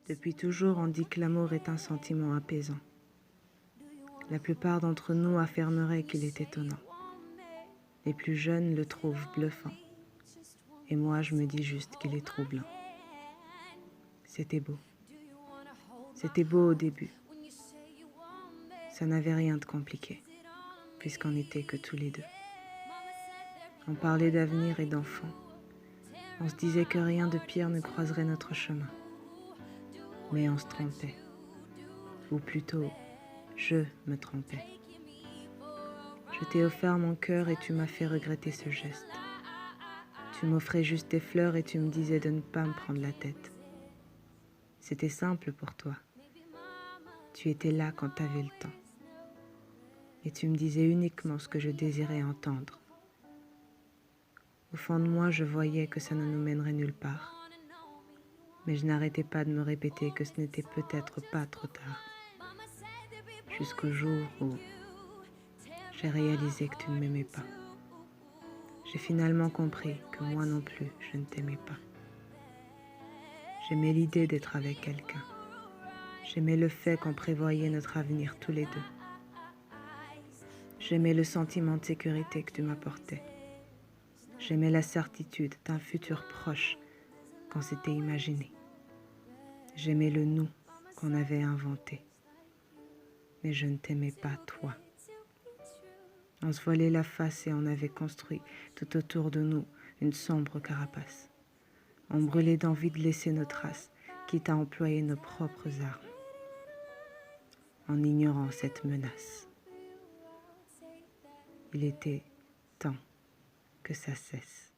Depuis toujours, on dit que l'amour est un sentiment apaisant. La plupart d'entre nous affirmeraient qu'il est étonnant. Les plus jeunes le trouvent bluffant. Et moi, je me dis juste qu'il est troublant. C'était beau. C'était beau au début. Ça n'avait rien de compliqué, puisqu'on n'était que tous les deux. On parlait d'avenir et d'enfants. On se disait que rien de pire ne croiserait notre chemin. Mais on se trompait. Ou plutôt, je me trompais. Je t'ai offert mon cœur et tu m'as fait regretter ce geste. Tu m'offrais juste des fleurs et tu me disais de ne pas me prendre la tête. C'était simple pour toi. Tu étais là quand t'avais le temps. Et tu me disais uniquement ce que je désirais entendre. Au fond de moi, je voyais que ça ne nous mènerait nulle part. Mais je n'arrêtais pas de me répéter que ce n'était peut-être pas trop tard. Jusqu'au jour où j'ai réalisé que tu ne m'aimais pas. J'ai finalement compris que moi non plus, je ne t'aimais pas. J'aimais l'idée d'être avec quelqu'un. J'aimais le fait qu'on prévoyait notre avenir tous les deux. J'aimais le sentiment de sécurité que tu m'apportais. J'aimais la certitude d'un futur proche qu'on s'était imaginé. J'aimais le nous qu'on avait inventé. Mais je ne t'aimais pas, toi. On se voilait la face et on avait construit tout autour de nous une sombre carapace. On brûlait d'envie de laisser nos traces, quitte à employer nos propres armes, en ignorant cette menace. Il était temps que ça cesse.